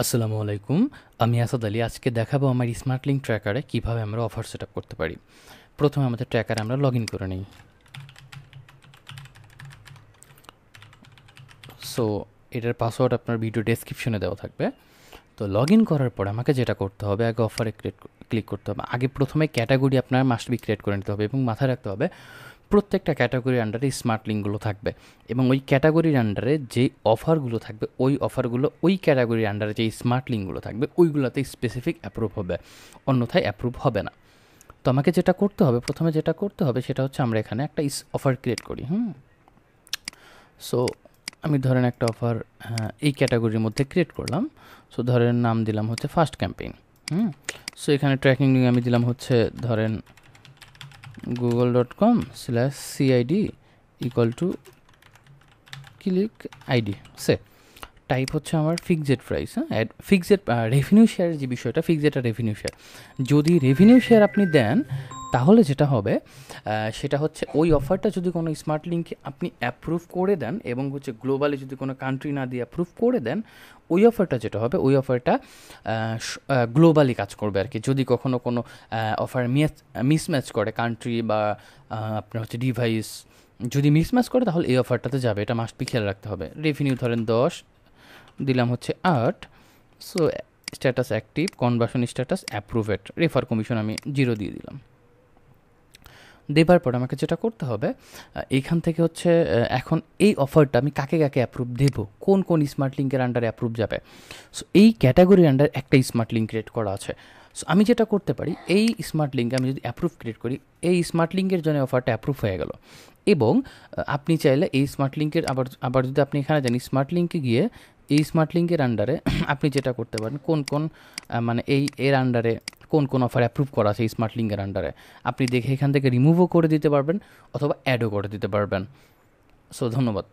আসসালামু আলাইকুম। আমি আসাদ আলী। আজকে দেখাবো আমার স্মার্ট লিঙ্ক ট্র্যাকারে কীভাবে আমরা অফার সেট আপ করতে পারি। প্রথমে আমাদের ট্র্যাকারে আমরা লগ ইন করে নিই। সো এটার পাসওয়ার্ড আপনার ভিডিও ডেসক্রিপশনে দেওয়া থাকবে। তো লগ ইন করার পর আমাকে যেটা করতে হবে, আগে অফারে ক্লিক করতে হবে। আগে প্রথমে ক্যাটাগরি আপনার মাস্ট বি ক্রিয়েট করে নিতে হবে এবং মাথায় রাখতে হবে প্রত্যেকটা ক্যাটাগরির আন্ডারে স্মার্ট লিঙ্কগুলো থাকবে এবং ওই ক্যাটাগরির আন্ডারে যে অফারগুলো থাকবে ওই অফারগুলো ওই ক্যাটাগরির আন্ডারে যে স্মার্ট লিঙ্কগুলো থাকবে ওইগুলোতে স্পেসিফিক অ্যাপ্রুভ হবে, অন্যথায় অ্যাপ্রুভ হবে না। তো আমাকে যেটা করতে হবে, প্রথমে যেটা করতে হবে সেটা হচ্ছে আমরা এখানে একটা অফার ক্রিয়েট করি। সো আমি ধরেন একটা অফার এই ক্যাটাগরির মধ্যে ক্রিয়েট করলাম। সো ধরেন নাম দিলাম হচ্ছে ফার্স্ট ক্যাম্পেইন। সো এখানে ট্র্যাকিং লিঙ্ক আমি দিলাম হচ্ছে ধরেন google.com/cid = ক্লিক আইডি সে টাইপ হচ্ছে আমার ফিক্সড প্রাইস। ফিক্সড রেভিনিউ শেয়ারের যে বিষয়টা, ফিক্সড আর রেভিনিউ শেয়ার, যদি রেভিনিউ শেয়ার আপনি দেন তাহলে যেটা হবে সেটা হচ্ছে ওই অফারটা যদি কোনো স্মার্ট লিঙ্কে আপনি অ্যাপ্রুভ করে দেন এবং হচ্ছে গ্লোবালি যদি কোনো কান্ট্রি না দিয়ে অ্যাপ্রুভ করে দেন, ওই অফারটা যেটা হবে ওই অফারটা গ্লোবালি কাজ করবে আর কি। যদি কখনো কোনো অফার মিসম্যাচ করে কান্ট্রি বা আপনার হচ্ছে ডিভাইস যদি মিসম্যাচ করে তাহলে এই অফারটাতে যাবে, এটা মাস্ট বি খেয়াল রাখতে হবে। রেভিনিউ ধরেন 10, দিলাম হচ্ছে 8। So status active, conversion status approved, refer commission আমি 0 দিয়ে দিলাম। দেবার পর আমাকে যেটা করতে হবে এইখান থেকে হচ্ছে এখন এই অফারটা আমি কাকে কাকে অ্যাপ্রুভ দেবো, কোন কোন স্মার্ট লিঙ্কের আন্ডারে অ্যাপ্রুভ যাবে। সো এই ক্যাটাগরির আন্ডার একটা স্মার্ট লিঙ্ক ক্রিয়েট করা আছে। সো আমি যেটা করতে পারি, এই স্মার্ট লিঙ্কে আমি যদি অ্যাপ্রুভ ক্রিয়েট করি, এই স্মার্ট লিঙ্কের জন্য অফারটা অ্যাপ্রুভ হয়ে গেল এবং আপনি চাইলে এই স্মার্ট লিঙ্কের আবার যদি আপনি এখানে যান স্মার্ট লিঙ্কে গিয়ে এই স্মার্ট লিঙ্কের আন্ডারে আপনি যেটা করতে পারেন কোন কোন মানে এর আন্ডারে কোন কোন অফার অ্যাপ্রুভ করা আছে স্মার্ট লিঙ্কের আন্ডারে আপনি দেখে এখান থেকে রিমুভও করে দিতে পারবেন অথবা অ্যাডও করে দিতে পারবেন। সো ধন্যবাদ।